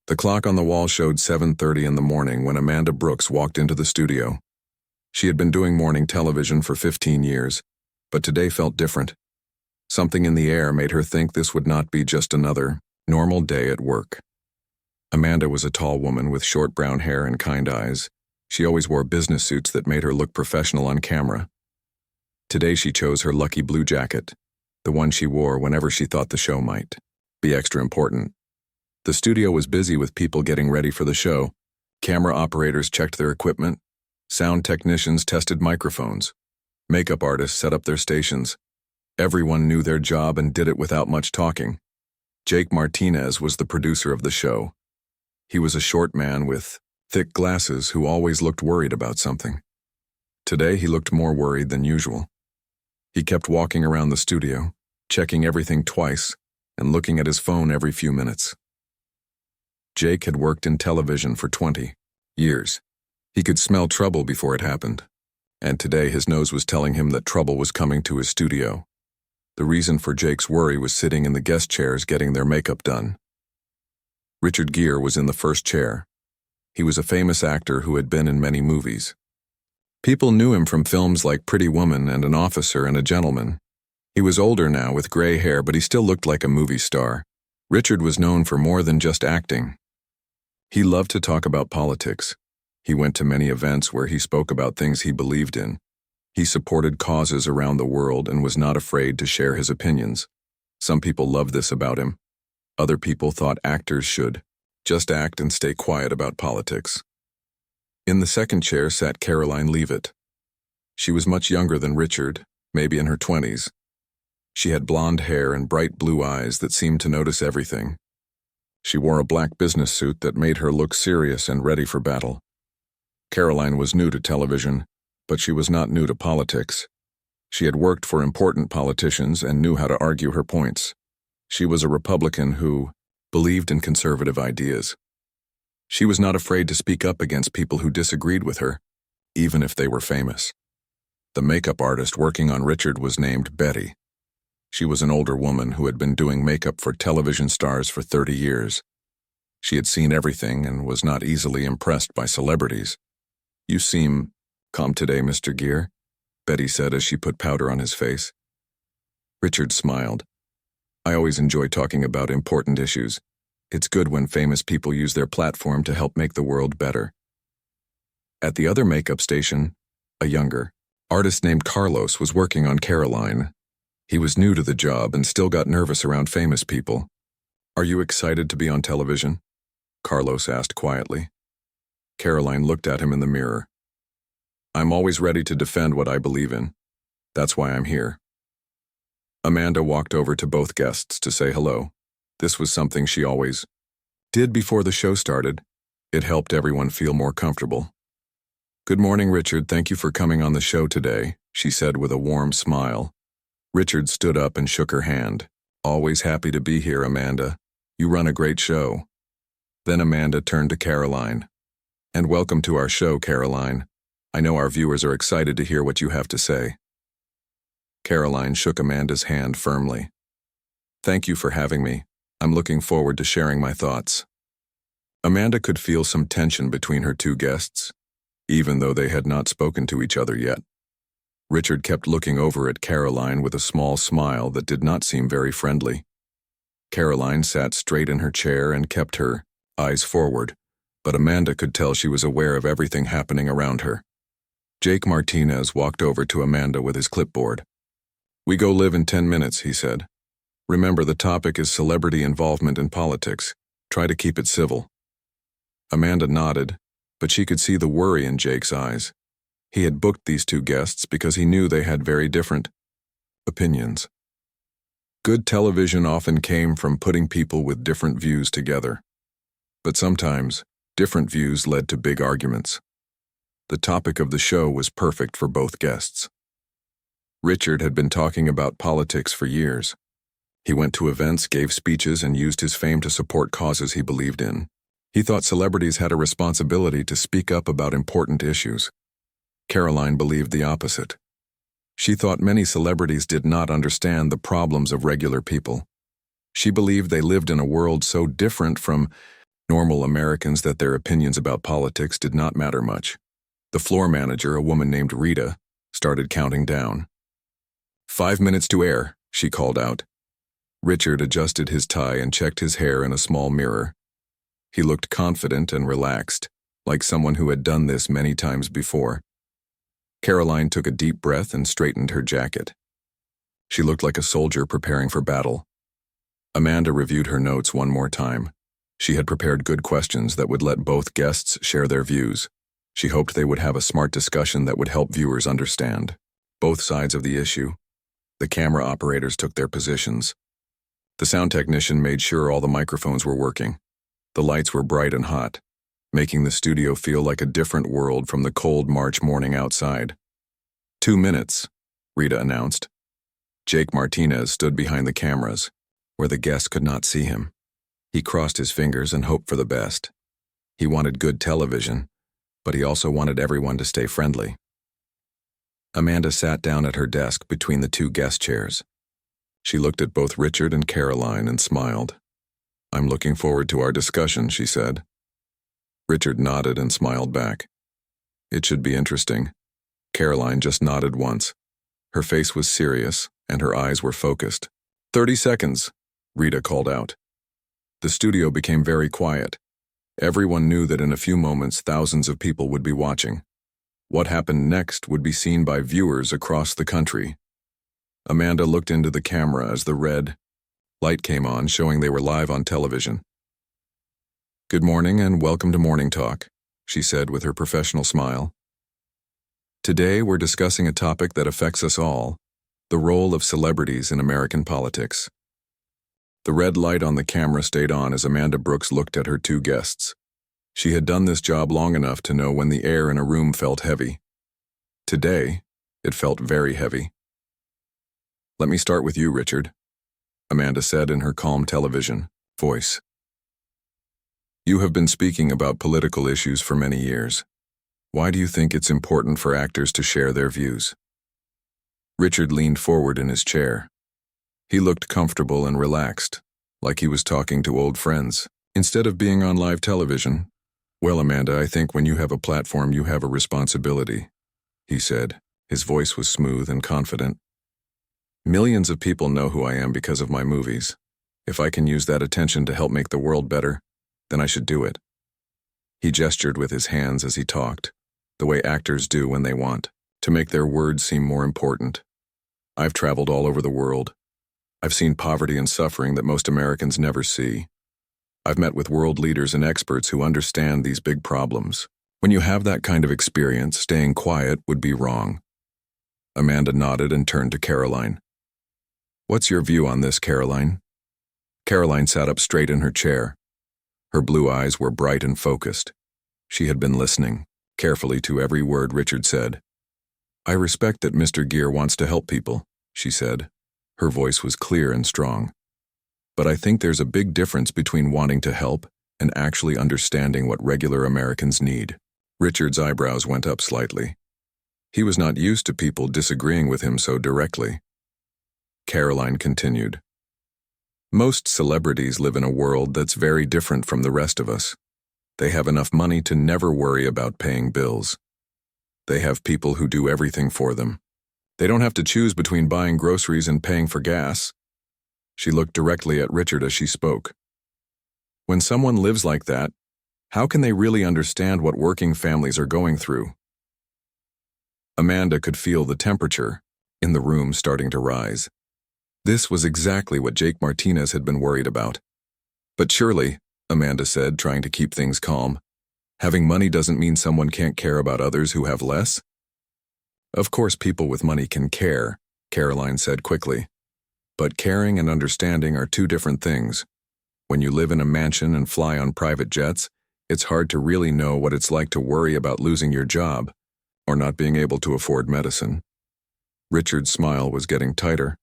The clock on the wall showed 7:30 in the morning when Amanda Brooks walked into the studio. She had been doing morning television for 15 years, but today felt different. Something in the air made her think this would not be just another normal day at work. Amanda was a tall woman with short brown hair and kind eyes. She always wore business suits that made her look professional on camera. Today she chose her lucky blue jacket, the one she wore whenever she thought the show might be extra important. The studio was busy with people getting ready for the show. Camera operators checked their equipment. Sound technicians tested microphones. Makeup artists set up their stations. Everyone knew their job and did it without much talking. Jake Martinez was the producer of the show. He was a short man with thick glasses who always looked worried about something. Today he looked more worried than usual. He kept walking around the studio, checking everything twice and looking at his phone every few minutes. Jake had worked in television for 20 years. He could smell trouble before it happened, and today his nose was telling him that trouble was coming to his studio. The reason for Jake's worry was sitting in the guest chairs getting their makeup done. Richard Gere was in the first chair. He was a famous actor who had been in many movies. People knew him from films like Pretty Woman and An Officer and a Gentleman. He was older now with gray hair, but he still looked like a movie star. Richard was known for more than just acting. He loved to talk about politics. He went to many events where he spoke about things he believed in. He supported causes around the world and was not afraid to share his opinions. Some people loved this about him. Other people thought actors should just act and stay quiet about politics. In the second chair sat Karoline Leavitt. She was much younger than Richard, maybe in her 20s. She had blonde hair and bright blue eyes that seemed to notice everything. She wore a black business suit that made her look serious and ready for battle. Karoline was new to television, but she was not new to politics. She had worked for important politicians and knew how to argue her points. She was a Republican who believed in conservative ideas. She was not afraid to speak up against people who disagreed with her, even if they were famous. The makeup artist working on Richard was named Betty. She was an older woman who had been doing makeup for television stars for 30 years. She had seen everything and was not easily impressed by celebrities. "You seem calm today, Mr. Gere," Betty said as she put powder on his face. Richard smiled. "I always enjoy talking about important issues. It's good when famous people use their platform to help make the world better." At the other makeup station, a younger artist named Carlos was working on Karoline. He was new to the job and still got nervous around famous people. "Are you excited to be on television?" Carlos asked quietly. Karoline looked at him in the mirror. "I'm always ready to defend what I believe in. That's why I'm here." Amanda walked over to both guests to say hello. This was something she always did before the show started. It helped everyone feel more comfortable. "Good morning, Richard. Thank you for coming on the show today," she said with a warm smile. Richard stood up and shook her hand. "Always happy to be here, Amanda. You run a great show." Then Amanda turned to Karoline. "And welcome to our show, Karoline. I know our viewers are excited to hear what you have to say." Karoline shook Amanda's hand firmly. "Thank you for having me. I'm looking forward to sharing my thoughts." Amanda could feel some tension between her two guests, even though they had not spoken to each other yet. Richard kept looking over at Karoline with a small smile that did not seem very friendly. Karoline sat straight in her chair and kept her eyes forward, but Amanda could tell she was aware of everything happening around her. Jake Martinez walked over to Amanda with his clipboard. "We go live in 10 minutes, he said. "Remember, the topic is celebrity involvement in politics. Try to keep it civil." Amanda nodded, but she could see the worry in Jake's eyes. He had booked these two guests because he knew they had very different opinions. Good television often came from putting people with different views together. But sometimes, different views led to big arguments. The topic of the show was perfect for both guests. Richard had been talking about politics for years. He went to events, gave speeches, and used his fame to support causes he believed in. He thought celebrities had a responsibility to speak up about important issues. Karoline believed the opposite. She thought many celebrities did not understand the problems of regular people. She believed they lived in a world so different from Normal Americans that their opinions about politics did not matter much. The floor manager, a woman named Rita, started counting down. 5 minutes to air, she called out. Richard adjusted his tie and checked his hair in a small mirror. He looked confident and relaxed, like someone who had done this many times before. Karoline took a deep breath and straightened her jacket. She looked like a soldier preparing for battle. Amanda reviewed her notes one more time. She had prepared good questions that would let both guests share their views. She hoped they would have a smart discussion that would help viewers understand both sides of the issue. The camera operators took their positions. The sound technician made sure all the microphones were working. The lights were bright and hot, making the studio feel like a different world from the cold March morning outside. 2 minutes, Rita announced. Jake Martinez stood behind the cameras, where the guests could not see him. He crossed his fingers and hoped for the best. He wanted good television, but he also wanted everyone to stay friendly. Amanda sat down at her desk between the two guest chairs. She looked at both Richard and Karoline and smiled. "I'm looking forward to our discussion," she said. Richard nodded and smiled back. "It should be interesting." Karoline just nodded once. Her face was serious, and her eyes were focused. 30 seconds, Rita called out. The studio became very quiet. Everyone knew that in a few moments thousands of people would be watching. What happened next would be seen by viewers across the country. Amanda looked into the camera as the red light came on, showing they were live on television. "Good morning and welcome to Morning Talk," she said with her professional smile. "Today we're discussing a topic that affects us all, the role of celebrities in American politics." The red light on the camera stayed on as Amanda Brooks looked at her two guests. She had done this job long enough to know when the air in a room felt heavy. Today, it felt very heavy. "Let me start with you, Richard," Amanda said in her calm television voice. "You have been speaking about political issues for many years. Why do you think it's important for actors to share their views?" Richard leaned forward in his chair. He looked comfortable and relaxed, like he was talking to old friends, instead of being on live television. "Well, Amanda, I think when you have a platform, you have a responsibility," he said. His voice was smooth and confident. "Millions of people know who I am because of my movies. If I can use that attention to help make the world better, then I should do it." He gestured with his hands as he talked, the way actors do when they want to make their words seem more important. "I've traveled all over the world. I've seen poverty and suffering that most Americans never see. I've met with world leaders and experts who understand these big problems. When you have that kind of experience, staying quiet would be wrong." Amanda nodded and turned to Karoline. "What's your view on this, Karoline?" Karoline sat up straight in her chair. Her blue eyes were bright and focused. She had been listening carefully to every word Richard said. "I respect that Mr. Gere wants to help people," she said. Her voice was clear and strong. "But I think there's a big difference between wanting to help and actually understanding what regular Americans need." Richard's eyebrows went up slightly. He was not used to people disagreeing with him so directly. Karoline continued. "Most celebrities live in a world that's very different from the rest of us. They have enough money to never worry about paying bills. They have people who do everything for them. They don't have to choose between buying groceries and paying for gas." She looked directly at Richard as she spoke. "When someone lives like that, how can they really understand what working families are going through?" Amanda could feel the temperature in the room starting to rise. This was exactly what Jake Martinez had been worried about. "But surely," Amanda said, trying to keep things calm, "having money doesn't mean someone can't care about others who have less?" "Of course people with money can care," Karoline said quickly. "But caring and understanding are two different things. When you live in a mansion and fly on private jets, it's hard to really know what it's like to worry about losing your job or not being able to afford medicine." Richard's smile was getting tighter.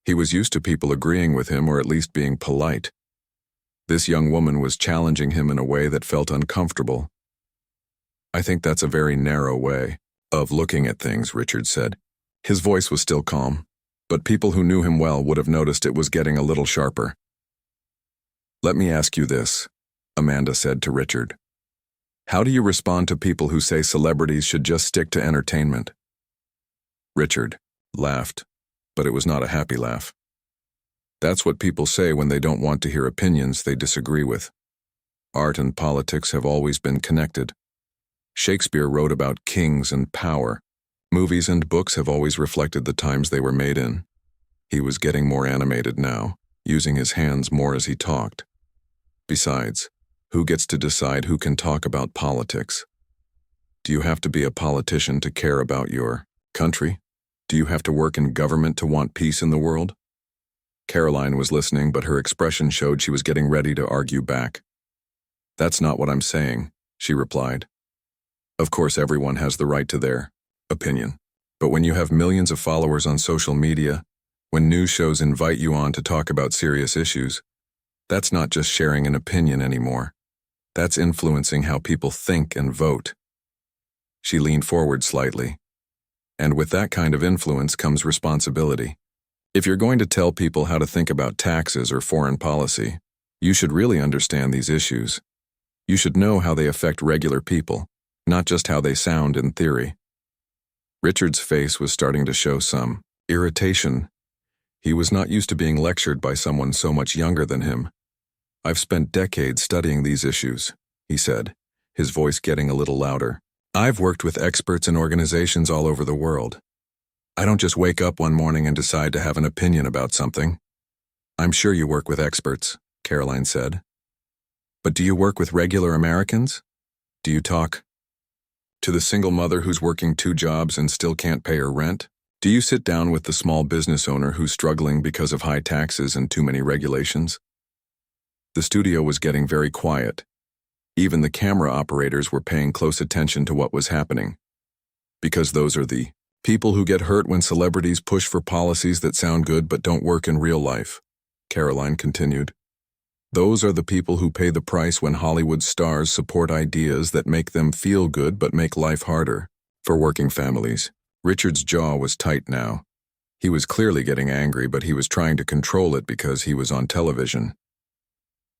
He was used to people agreeing with him or at least being polite. This young woman was challenging him in a way that felt uncomfortable. "I think that's a very narrow way of looking at things," Richard said. His voice was still calm, but people who knew him well would have noticed it was getting a little sharper. "Let me ask you this. Amanda said to Richard. How do you respond to people who say celebrities should just stick to entertainment? Richard laughed, but it was not a happy laugh. That's what people say when they don't want to hear opinions they disagree with. Art and politics have always been connected. Shakespeare wrote about kings and power. Movies and books have always reflected the times they were made in. He was getting more animated now, using his hands more as he talked. Besides, who gets to decide who can talk about politics? Do you have to be a politician to care about your country? Do you have to work in government to want peace in the world? Karoline was listening, but her expression showed she was getting ready to argue back. That's not what I'm saying, she replied. Of course, everyone has the right to their opinion. But when you have millions of followers on social media, when news shows invite you on to talk about serious issues, that's not just sharing an opinion anymore. That's influencing how people think and vote. She leaned forward slightly. And with that kind of influence comes responsibility. If you're going to tell people how to think about taxes or foreign policy, you should really understand these issues. You should know how they affect regular people, not just how they sound in theory. Richard's face was starting to show some irritation. He was not used to being lectured by someone so much younger than him. I've spent decades studying these issues, he said, his voice getting a little louder. I've worked with experts and organizations all over the world. I don't just wake up one morning and decide to have an opinion about something. I'm sure you work with experts, Karoline said. But do you work with regular Americans? Do you talk to the single mother who's working 2 jobs and still can't pay her rent? Do you sit down with the small business owner who's struggling because of high taxes and too many regulations? The studio was getting very quiet. Even the camera operators were paying close attention to what was happening. Because those are the people who get hurt when celebrities push for policies that sound good but don't work in real life, Karoline continued. Those are the people who pay the price when Hollywood stars support ideas that make them feel good but make life harder. For working families, Richard's jaw was tight now. He was clearly getting angry, but he was trying to control it because he was on television.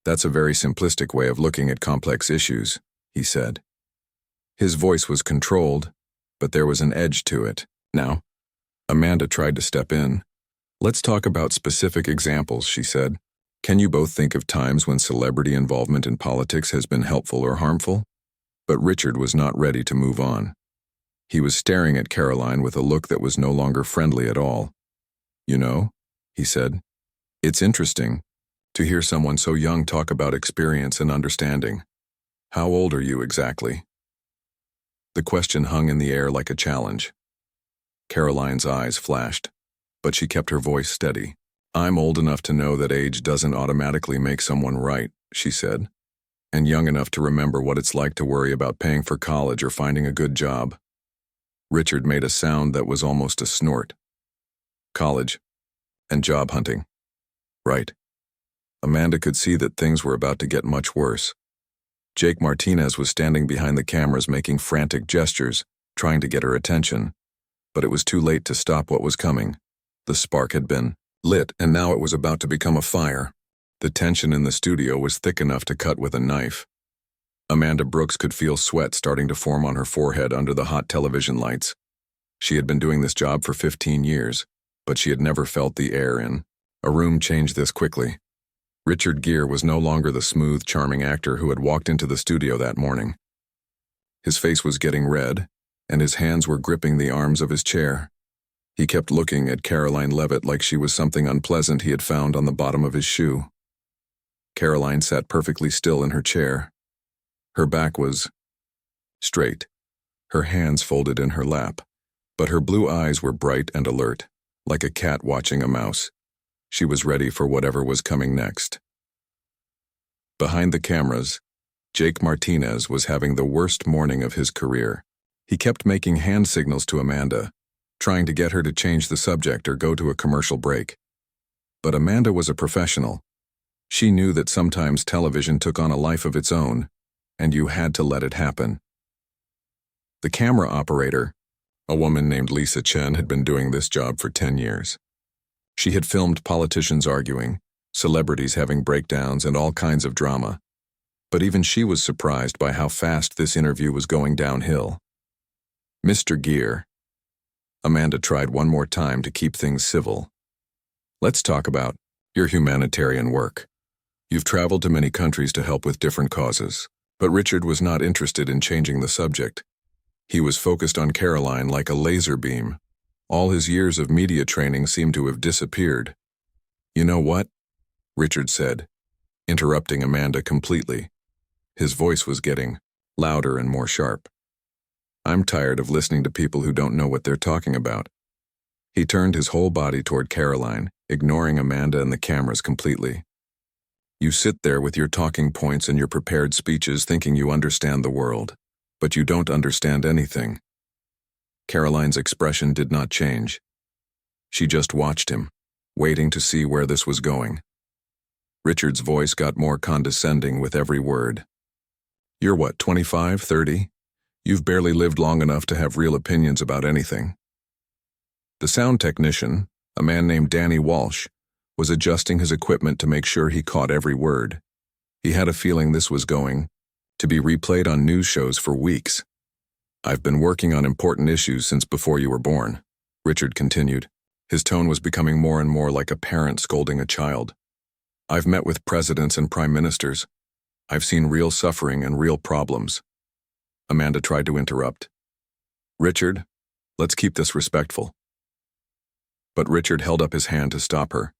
That's a very simplistic way of looking at complex issues, he said. His voice was controlled, but there was an edge to it. Now, Amanda tried to step in. Let's talk about specific examples, she said. Can you both think of times when celebrity involvement in politics has been helpful or harmful? But Richard was not ready to move on. He was staring at Karoline with a look that was no longer friendly at all. You know, he said, it's interesting to hear someone so young talk about experience and understanding. How old are you exactly? The question hung in the air like a challenge. Karoline's eyes flashed, but she kept her voice steady. I'm old enough to know that age doesn't automatically make someone right, she said, and young enough to remember what it's like to worry about paying for college or finding a good job. Richard made a sound that was almost a snort. College and job hunting. Right. Amanda could see that things were about to get much worse. Jake Martinez was standing behind the cameras making frantic gestures, trying to get her attention. But it was too late to stop what was coming. The spark had been lit, and now it was about to become a fire. The tension in the studio was thick enough to cut with a knife. Amanda Brooks could feel sweat starting to form on her forehead under the hot television lights. She had been doing this job for 15 years, but she had never felt the air in a room change this quickly. Richard Gere was no longer the smooth, charming actor who had walked into the studio that morning. His face was getting red, and his hands were gripping the arms of his chair. He kept looking at Karoline Leavitt like she was something unpleasant he had found on the bottom of his shoe. Karoline sat perfectly still in her chair. Her back was straight, her hands folded in her lap, but her blue eyes were bright and alert, like a cat watching a mouse. She was ready for whatever was coming next. Behind the cameras, Jake Martinez was having the worst morning of his career. He kept making hand signals to Amanda, trying to get her to change the subject or go to a commercial break. But Amanda was a professional. She knew that sometimes television took on a life of its own, and you had to let it happen. The camera operator, a woman named Lisa Chen, had been doing this job for 10 years. She had filmed politicians arguing, celebrities having breakdowns, and all kinds of drama. But even she was surprised by how fast this interview was going downhill. Mr. Gere. Amanda tried one more time to keep things civil. Let's talk about your humanitarian work. You've traveled to many countries to help with different causes, but Richard was not interested in changing the subject. He was focused on Karoline like a laser beam. All his years of media training seemed to have disappeared. You know what? Richard said, interrupting Amanda completely. His voice was getting louder and more sharp. I'm tired of listening to people who don't know what they're talking about. He turned his whole body toward Karoline, ignoring Amanda and the cameras completely. You sit there with your talking points and your prepared speeches thinking you understand the world, but you don't understand anything. Karoline's expression did not change. She just watched him, waiting to see where this was going. Richard's voice got more condescending with every word. You're what, 25, 30? You've barely lived long enough to have real opinions about anything. The sound technician, a man named Danny Walsh, was adjusting his equipment to make sure he caught every word. He had a feeling this was going to be replayed on news shows for weeks. I've been working on important issues since before you were born, Richard continued. His tone was becoming more and more like a parent scolding a child. I've met with presidents and prime ministers. I've seen real suffering and real problems. Amanda tried to interrupt. Richard, let's keep this respectful. But Richard held up his hand to stop her.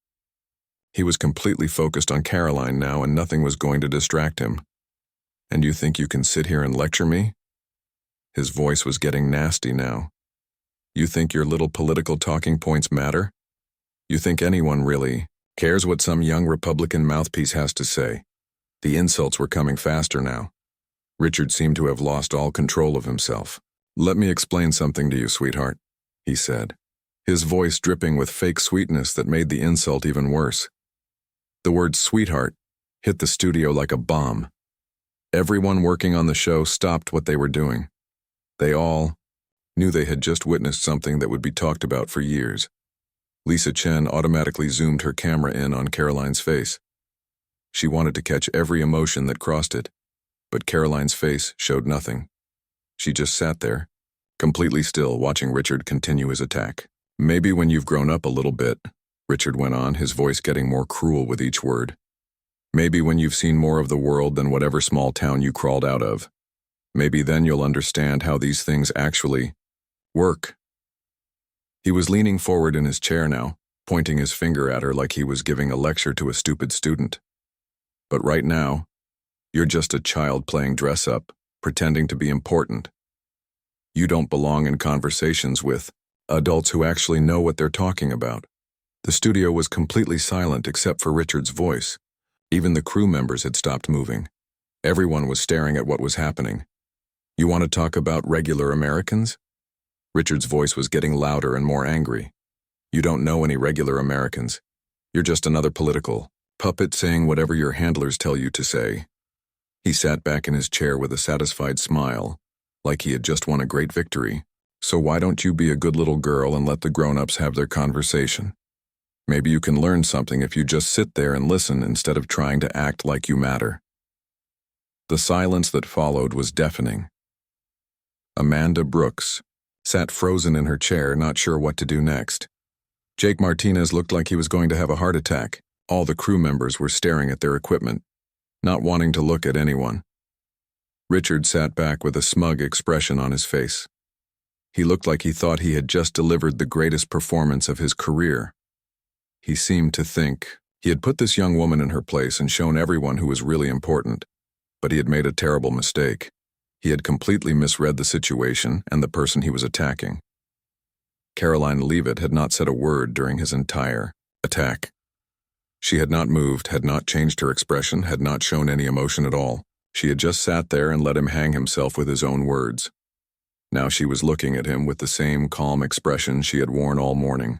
He was completely focused on Karoline now, and nothing was going to distract him. And you think you can sit here and lecture me? His voice was getting nasty now. You think your little political talking points matter? You think anyone really cares what some young Republican mouthpiece has to say? The insults were coming faster now. Richard seemed to have lost all control of himself. Let me explain something to you, sweetheart, he said, his voice dripping with fake sweetness that made the insult even worse. The word sweetheart hit the studio like a bomb. Everyone working on the show stopped what they were doing. They all knew they had just witnessed something that would be talked about for years. Lisa Chen automatically zoomed her camera in on Karoline's face. She wanted to catch every emotion that crossed it, but Karoline's face showed nothing. She just sat there, completely still, watching Richard continue his attack. Maybe when you've grown up a little bit, Richard went on, his voice getting more cruel with each word. Maybe when you've seen more of the world than whatever small town you crawled out of. Maybe then you'll understand how these things actually work. He was leaning forward in his chair now, pointing his finger at her like he was giving a lecture to a stupid student. But right now, you're just a child playing dress-up, pretending to be important. You don't belong in conversations with adults who actually know what they're talking about. The studio was completely silent except for Richard's voice. Even the crew members had stopped moving. Everyone was staring at what was happening. You want to talk about regular Americans? Richard's voice was getting louder and more angry. You don't know any regular Americans. You're just another political puppet saying whatever your handlers tell you to say. He sat back in his chair with a satisfied smile, like he had just won a great victory. So why don't you be a good little girl and let the grown-ups have their conversation? Maybe you can learn something if you just sit there and listen instead of trying to act like you matter. The silence that followed was deafening. Amanda Brooks sat frozen in her chair, not sure what to do next. Jake Martinez looked like he was going to have a heart attack. All the crew members were staring at their equipment, not wanting to look at anyone. Richard sat back with a smug expression on his face. He looked like he thought he had just delivered the greatest performance of his career. He seemed to think he had put this young woman in her place and shown everyone who was really important, but he had made a terrible mistake. He had completely misread the situation and the person he was attacking. Karoline Leavitt had not said a word during his entire attack. She had not moved, had not changed her expression, had not shown any emotion at all. She had just sat there and let him hang himself with his own words. Now she was looking at him with the same calm expression she had worn all morning.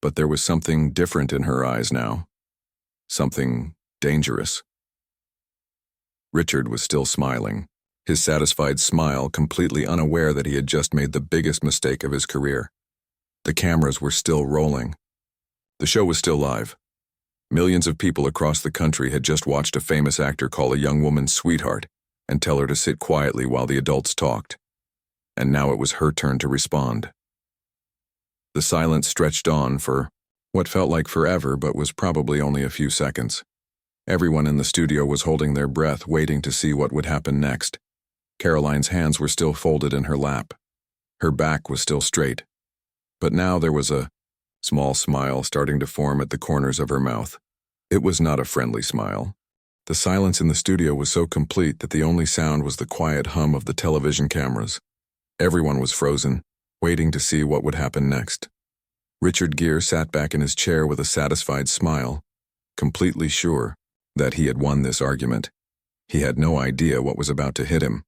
But there was something different in her eyes now. Something dangerous. Richard was still smiling, his satisfied smile completely unaware that he had just made the biggest mistake of his career. The cameras were still rolling. The show was still live. Millions of people across the country had just watched a famous actor call a young woman sweetheart and tell her to sit quietly while the adults talked. And now it was her turn to respond. The silence stretched on for what felt like forever but was probably only a few seconds. Everyone in the studio was holding their breath, waiting to see what would happen next. Karoline's hands were still folded in her lap. Her back was still straight. But now there was a small smile starting to form at the corners of her mouth. It was not a friendly smile. The silence in the studio was so complete that the only sound was the quiet hum of the television cameras. Everyone was frozen, waiting to see what would happen next. Richard Gere sat back in his chair with a satisfied smile, completely sure that he had won this argument. He had no idea what was about to hit him.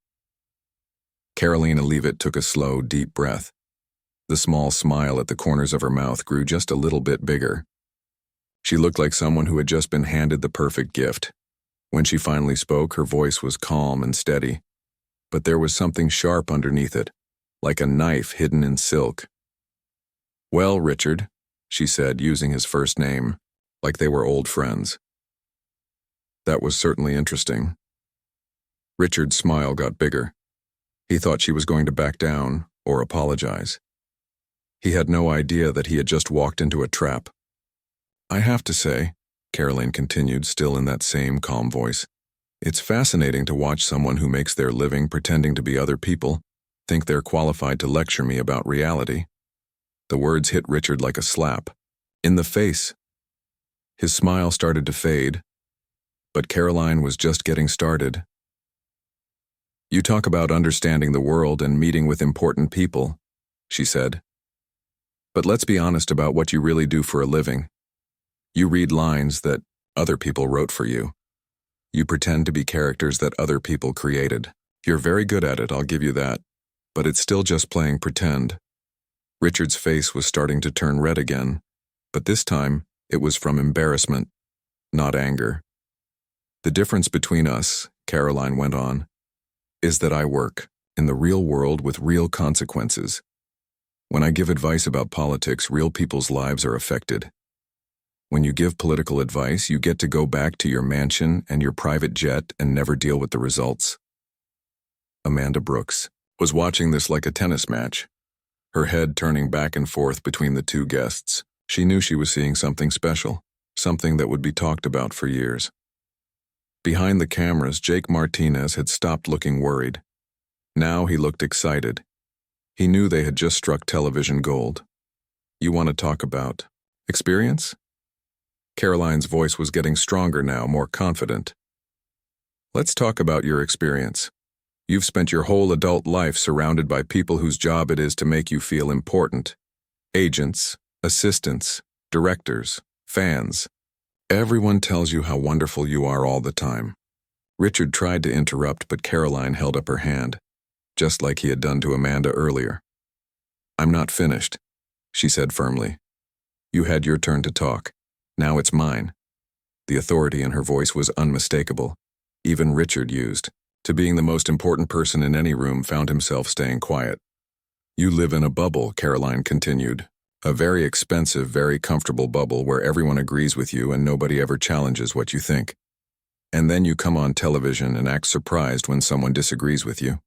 Karoline Leavitt took a slow, deep breath. The small smile at the corners of her mouth grew just a little bit bigger. She looked like someone who had just been handed the perfect gift. When she finally spoke, her voice was calm and steady, but there was something sharp underneath it, like a knife hidden in silk. "Well, Richard," she said, using his first name, like they were old friends. "That was certainly interesting." Richard's smile got bigger. He thought she was going to back down or apologize. He had no idea that he had just walked into a trap. "I have to say," Karoline continued, still in that same calm voice, "it's fascinating to watch someone who makes their living pretending to be other people think they're qualified to lecture me about reality." The words hit Richard like a slap in the face. His smile started to fade, but Karoline was just getting started. "You talk about understanding the world and meeting with important people," she said. "But let's be honest about what you really do for a living. You read lines that other people wrote for you. You pretend to be characters that other people created. You're very good at it, I'll give you that. But it's still just playing pretend." Richard's face was starting to turn red again, but this time it was from embarrassment, not anger. "The difference between us," Karoline went on, "is that I work in the real world with real consequences. When I give advice about politics, real people's lives are affected. When you give political advice, you get to go back to your mansion and your private jet and never deal with the results." Amanda Brooks was watching this like a tennis match, her head turning back and forth between the two guests. She knew she was seeing something special, something that would be talked about for years. Behind the cameras, Jake Martinez had stopped looking worried. Now he looked excited. He knew they had just struck television gold. "You want to talk about experience?" Karoline's voice was getting stronger now, more confident. "Let's talk about your experience. You've spent your whole adult life surrounded by people whose job it is to make you feel important. Agents, assistants, directors, fans. Everyone tells you how wonderful you are all the time." Richard tried to interrupt, but Karoline held up her hand, just like he had done to Amanda earlier. "I'm not finished," she said firmly. "You had your turn to talk. Now it's mine." The authority in her voice was unmistakable. Even Richard, used to being the most important person in any room, found himself staying quiet. "You live in a bubble," Karoline continued. "A very expensive, very comfortable bubble where everyone agrees with you and nobody ever challenges what you think. And then you come on television and act surprised when someone disagrees with you."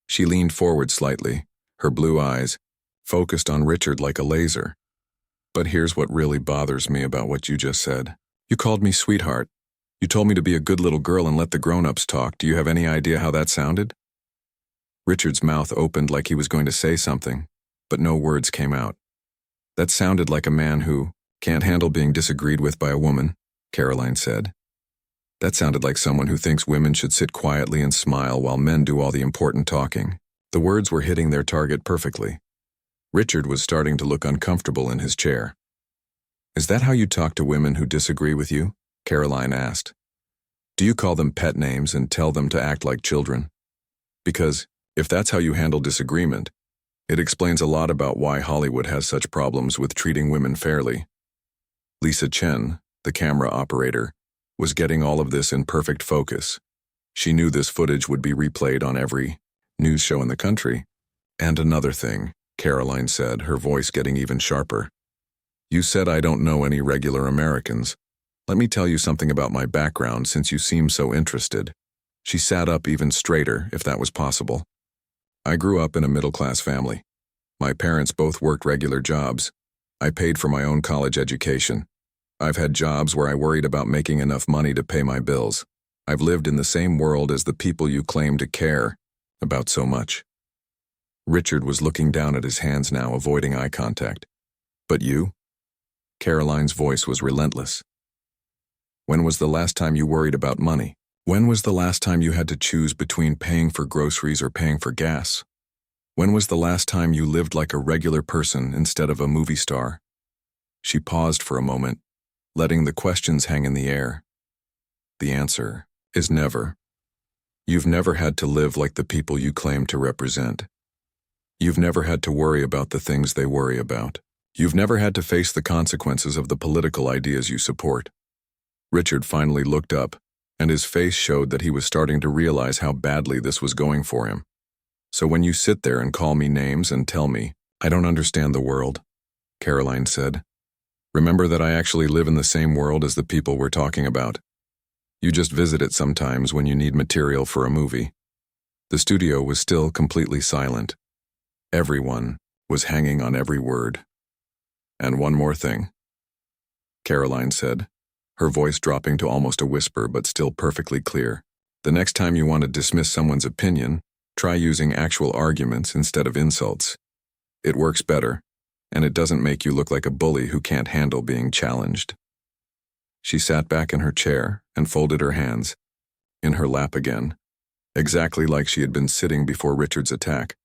She leaned forward slightly, her blue eyes focused on Richard like a laser. "But here's what really bothers me about what you just said. You called me sweetheart. You told me to be a good little girl and let the grown-ups talk. Do you have any idea how that sounded?" Richard's mouth opened like he was going to say something, but no words came out. "That sounded like a man who can't handle being disagreed with by a woman," Karoline said. "That sounded like someone who thinks women should sit quietly and smile while men do all the important talking." The words were hitting their target perfectly. Richard was starting to look uncomfortable in his chair. "Is that how you talk to women who disagree with you?" Karoline asked. "Do you call them pet names and tell them to act like children? Because if that's how you handle disagreement, it explains a lot about why Hollywood has such problems with treating women fairly." Lisa Chen, the camera operator, was getting all of this in perfect focus. She knew this footage would be replayed on every news show in the country. "And another thing," Karoline said, her voice getting even sharper. "You said I don't know any regular Americans. Let me tell you something about my background since you seem so interested. She sat up even straighter, if that was possible. I grew up in a middle-class family. My parents both worked regular jobs. I paid for my own college education. I've had jobs where I worried about making enough money to pay my bills. I've lived in the same world as the people you claim to care about so much. Richard was looking down at his hands now, avoiding eye contact. But you? Karoline's voice was relentless. When was the last time you worried about money? When was the last time you had to choose between paying for groceries or paying for gas? When was the last time you lived like a regular person instead of a movie star? She paused for a moment, letting the questions hang in the air. The answer is never. You've never had to live like the people you claim to represent. You've never had to worry about the things they worry about. You've never had to face the consequences of the political ideas you support. Richard finally looked up, and his face showed that he was starting to realize how badly this was going for him. So when you sit there and call me names and tell me, I don't understand the world, Karoline said, remember that I actually live in the same world as the people we're talking about. You just visit it sometimes when you need material for a movie. The studio was still completely silent. Everyone was hanging on every word. And one more thing, Karoline said, her voice dropping to almost a whisper but still perfectly clear. The next time you want to dismiss someone's opinion, try using actual arguments instead of insults. It works better, and it doesn't make you look like a bully who can't handle being challenged. She sat back in her chair and folded her hands, in her lap again, exactly like she had been sitting before Richard's attack.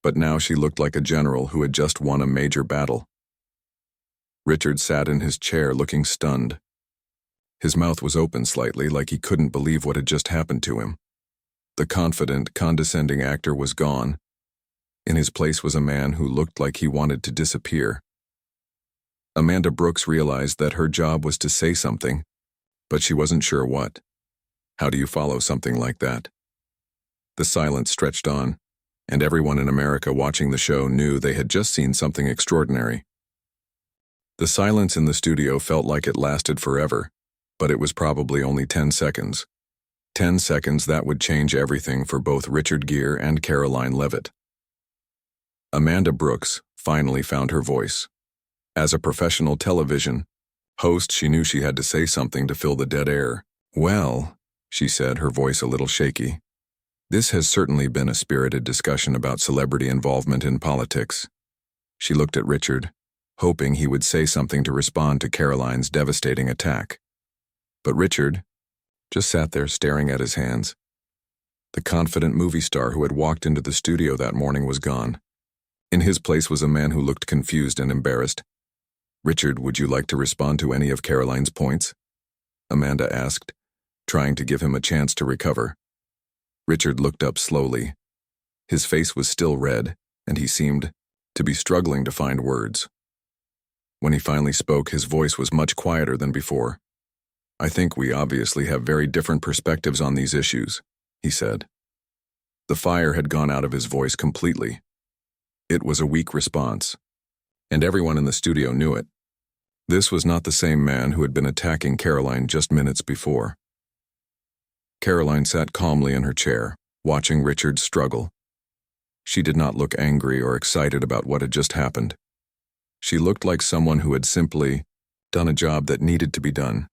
But now she looked like a general who had just won a major battle. Richard sat in his chair looking stunned. His mouth was open slightly, like he couldn't believe what had just happened to him. The confident, condescending actor was gone. In his place was a man who looked like he wanted to disappear. Amanda Brooks realized that her job was to say something, but she wasn't sure what. How do you follow something like that? The silence stretched on, and everyone in America watching the show knew they had just seen something extraordinary. The silence in the studio felt like it lasted forever, but it was probably only 10 seconds. 10 seconds that would change everything for both Richard Gere and Karoline Leavitt. Amanda Brooks finally found her voice. As a professional television host, she knew she had to say something to fill the dead air. Well, she said, her voice a little shaky, this has certainly been a spirited discussion about celebrity involvement in politics. She looked at Richard, hoping he would say something to respond to Karoline's devastating attack. But Richard just sat there staring at his hands. The confident movie star who had walked into the studio that morning was gone. In his place was a man who looked confused and embarrassed. Richard, would you like to respond to any of Karoline's points? Amanda asked, trying to give him a chance to recover. Richard looked up slowly. His face was still red, and he seemed to be struggling to find words. When he finally spoke, his voice was much quieter than before. I think we obviously have very different perspectives on these issues, he said. The fire had gone out of his voice completely. It was a weak response, and everyone in the studio knew it. This was not the same man who had been attacking Karoline just minutes before. Karoline sat calmly in her chair, watching Richard struggle. She did not look angry or excited about what had just happened. She looked like someone who had simply done a job that needed to be done.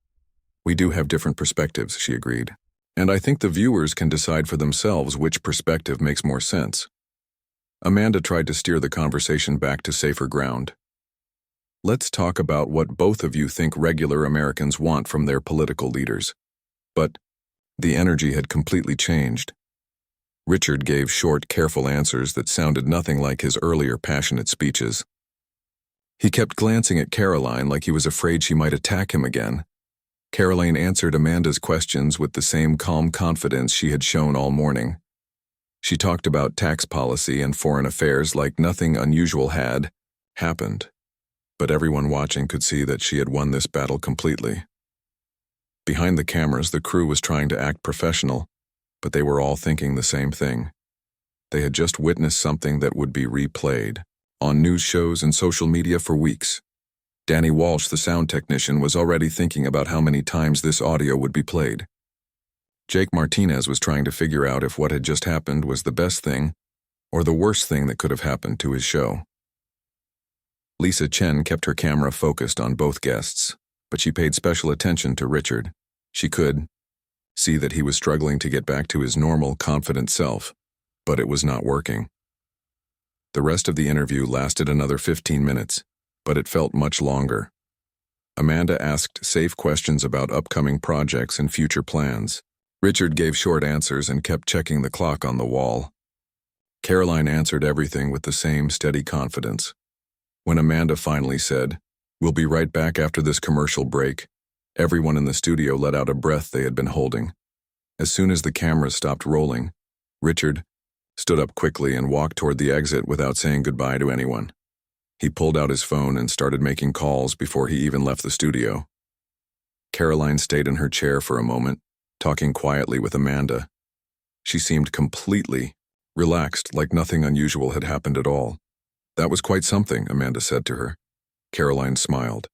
We do have different perspectives, she agreed, and I think the viewers can decide for themselves which perspective makes more sense. Amanda tried to steer the conversation back to safer ground. Let's talk about what both of you think regular Americans want from their political leaders. But the energy had completely changed. Richard gave short, careful answers that sounded nothing like his earlier passionate speeches. He kept glancing at Karoline like he was afraid she might attack him again. Karoline answered Amanda's questions with the same calm confidence she had shown all morning. She talked about tax policy and foreign affairs like nothing unusual had happened, but everyone watching could see that she had won this battle completely. Behind the cameras, the crew was trying to act professional, but they were all thinking the same thing. They had just witnessed something that would be replayed on news shows and social media for weeks. Danny Walsh, the sound technician, was already thinking about how many times this audio would be played. Jake Martinez was trying to figure out if what had just happened was the best thing or the worst thing that could have happened to his show. Lisa Chen kept her camera focused on both guests, but she paid special attention to Richard. She could see that he was struggling to get back to his normal, confident self, but it was not working. The rest of the interview lasted another 15 minutes, but it felt much longer. Amanda asked safe questions about upcoming projects and future plans. Richard gave short answers and kept checking the clock on the wall. Karoline answered everything with the same steady confidence. When Amanda finally said, "We'll be right back after this commercial break," everyone in the studio let out a breath they had been holding. As soon as the cameras stopped rolling, Richard stood up quickly and walked toward the exit without saying goodbye to anyone. He pulled out his phone and started making calls before he even left the studio. Karoline stayed in her chair for a moment, talking quietly with Amanda. She seemed completely relaxed, like nothing unusual had happened at all. "That was quite something," Amanda said to her. Karoline smiled.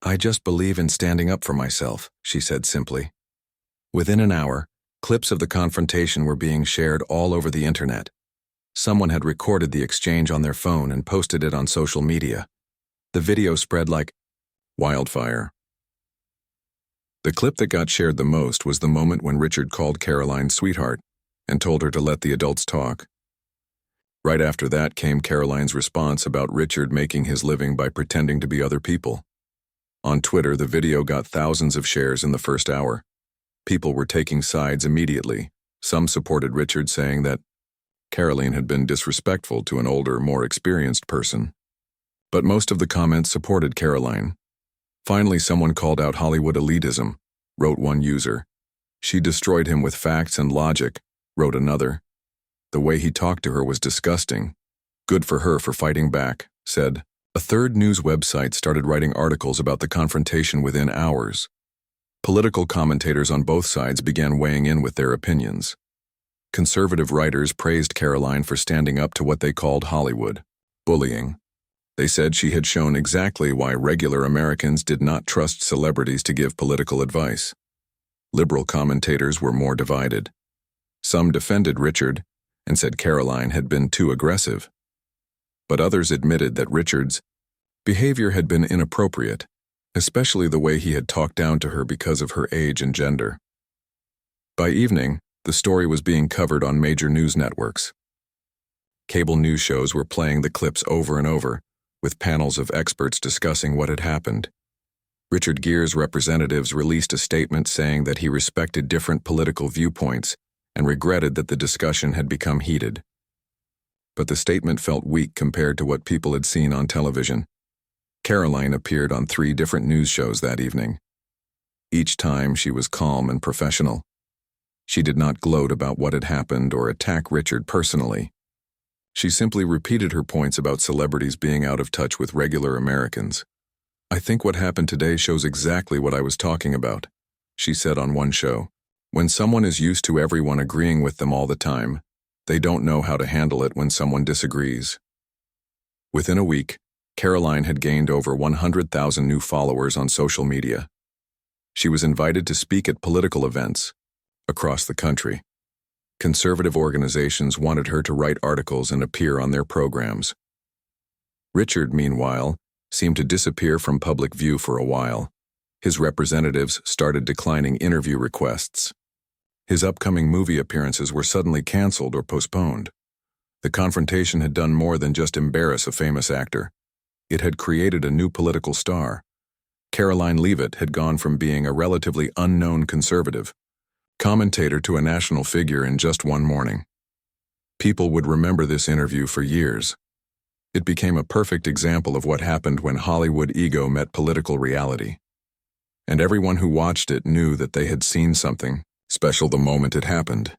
"I just believe in standing up for myself," she said simply. Within an hour, clips of the confrontation were being shared all over the internet. Someone had recorded the exchange on their phone and posted it on social media. The video spread like wildfire. The clip that got shared the most was the moment when Richard called Karoline sweetheart and told her to let the adults talk. Right after that came Karoline's response about Richard making his living by pretending to be other people. On Twitter, the video got thousands of shares in the first hour. People were taking sides immediately. Some supported Richard, saying that Karoline had been disrespectful to an older, more experienced person. But most of the comments supported Karoline. Finally, someone called out Hollywood elitism, wrote one user. "She destroyed him with facts and logic," wrote another. "The way he talked to her was disgusting. Good for her for fighting back," said. A third news website started writing articles about the confrontation within hours. Political commentators on both sides began weighing in with their opinions. Conservative writers praised Karoline for standing up to what they called Hollywood bullying. They said she had shown exactly why regular Americans did not trust celebrities to give political advice. Liberal commentators were more divided. Some defended Richard and said Karoline had been too aggressive. But others admitted that Richard's behavior had been inappropriate, especially the way he had talked down to her because of her age and gender. By evening, the story was being covered on major news networks. Cable news shows were playing the clips over and over, with panels of experts discussing what had happened. Richard Gere's representatives released a statement saying that he respected different political viewpoints and regretted that the discussion had become heated. But the statement felt weak compared to what people had seen on television. Karoline appeared on 3 different news shows that evening. Each time she was calm and professional. She did not gloat about what had happened or attack Richard personally. She simply repeated her points about celebrities being out of touch with regular Americans. "I think what happened today shows exactly what I was talking about," she said on one show. "When someone is used to everyone agreeing with them all the time, they don't know how to handle it when someone disagrees." Within a week, Karoline had gained over 100,000 new followers on social media. She was invited to speak at political events across the country. Conservative organizations wanted her to write articles and appear on their programs. Richard, meanwhile, seemed to disappear from public view for a while. His representatives started declining interview requests. His upcoming movie appearances were suddenly canceled or postponed. The confrontation had done more than just embarrass a famous actor. It had created a new political star. Karoline Leavitt had gone from being a relatively unknown conservative commentator to a national figure in just one morning. People would remember this interview for years. It became a perfect example of what happened when Hollywood ego met political reality. And everyone who watched it knew that they had seen something special the moment it happened.